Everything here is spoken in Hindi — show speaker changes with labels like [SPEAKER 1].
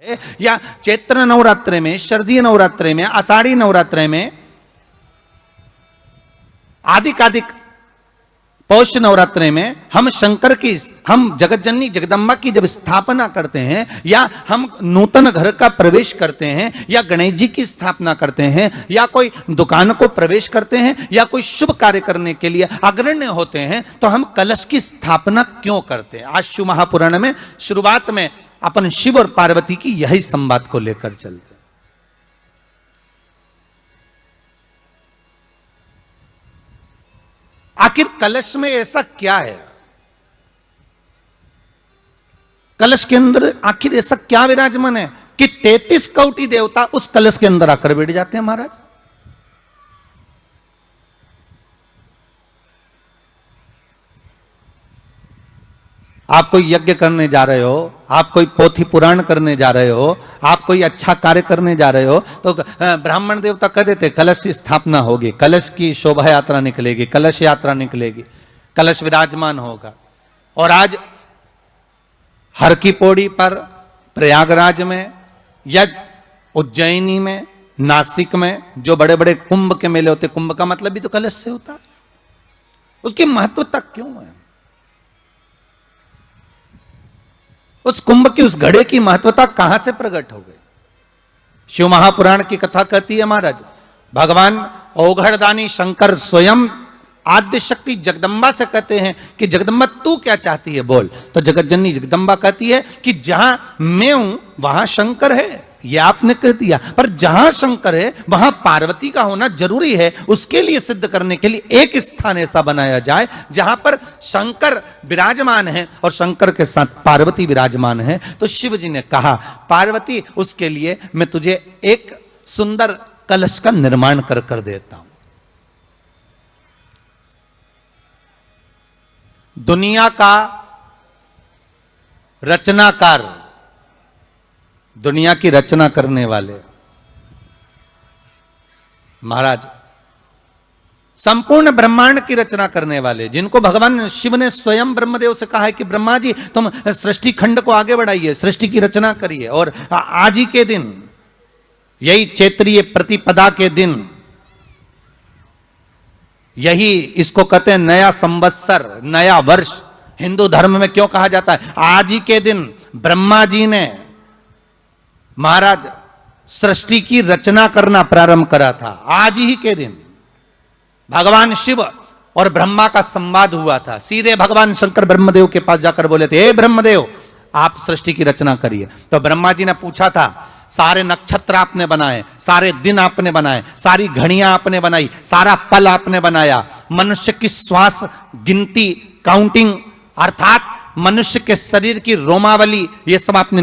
[SPEAKER 1] या चैत्र नवरात्रे में, शरदीय नवरात्रे में, आषाढ़ी नवरात्रे में, आदिक पौष नवरात्रे में हम शंकर की, हम जगतजननी जगदम्बा की जब स्थापना करते हैं, या हम नूतन घर का प्रवेश करते हैं, या गणेश जी की स्थापना करते हैं, या कोई दुकान को प्रवेश करते हैं, या कोई शुभ कार्य करने के लिए अग्रण्य होते हैं, तो हम कलश की स्थापना क्यों करते हैं? आज शिव महापुराण में शुरुआत में अपन शिव और पार्वती की यही संवाद को लेकर चलते। आखिर कलश में ऐसा क्या है? कलश के अंदर आखिर ऐसा क्या विराजमान है कि 33 कोटि देवता उस कलश के अंदर आकर बैठ जाते हैं? महाराज, आप कोई यज्ञ करने जा रहे हो, आप कोई पोथी पुराण करने जा रहे हो, आप कोई अच्छा कार्य करने जा रहे हो, तो ब्राह्मण देवता कह देते कलश की स्थापना होगी, कलश की शोभा यात्रा निकलेगी, कलश यात्रा निकलेगी, कलश विराजमान होगा। और आज हर की पौड़ी पर, प्रयागराज में, या उज्जैनी में, नासिक में जो बड़े बड़े कुंभ के मेले होते, कुंभ का मतलब भी तो कलश से होता, उसकी महत्वता क्यों है? उस कुंभ की, उस घड़े की महत्वता कहां से प्रकट हो गई? शिव महापुराण की कथा कहती है महाराज, भगवान औघड़दानी शंकर स्वयं आद्य शक्ति जगदम्बा से कहते हैं कि जगदम्बा तू क्या चाहती है बोल। तो जगतजननी जगदम्बा कहती है कि जहां मैं हूं वहां शंकर है। ये आपने कह दिया, पर जहां शंकर है वहां पार्वती का होना जरूरी है। उसके लिए सिद्ध करने के लिए एक स्थान ऐसा बनाया जाए जहां पर शंकर विराजमान है और शंकर के साथ पार्वती विराजमान है। तो शिव जी ने कहा, पार्वती उसके लिए मैं तुझे एक सुंदर कलश का निर्माण कर देता हूं। दुनिया का रचनाकार, दुनिया की रचना करने वाले महाराज, संपूर्ण ब्रह्मांड की रचना करने वाले, जिनको भगवान शिव ने स्वयं ब्रह्मदेव से कहा है कि ब्रह्मा जी तुम सृष्टि खंड को आगे बढ़ाइए, सृष्टि की रचना करिए। और आज ही के दिन, यही चैत्रीय प्रतिपदा के दिन, यही इसको कहते हैं नया संवत्सर, नया वर्ष। हिंदू धर्म में क्यों कहा जाता है? आज ही के दिन ब्रह्मा जी ने महाराज सृष्टि की रचना करना प्रारंभ करा था। आज ही के दिन भगवान शिव और ब्रह्मा का संवाद हुआ था। सीधे भगवान शंकर ब्रह्मदेव के पास जाकर बोले थे, हे ब्रह्मदेव आप सृष्टि की रचना करिए। तो ब्रह्मा जी ने पूछा था, सारे नक्षत्र आपने बनाए, सारे दिन आपने बनाए, सारी घड़ियां आपने बनाई, सारा पल आपने बनाया, मनुष्य की श्वास गिनती, काउंटिंग, अर्थात मनुष्य के शरीर की रोमावली, ये सब आपने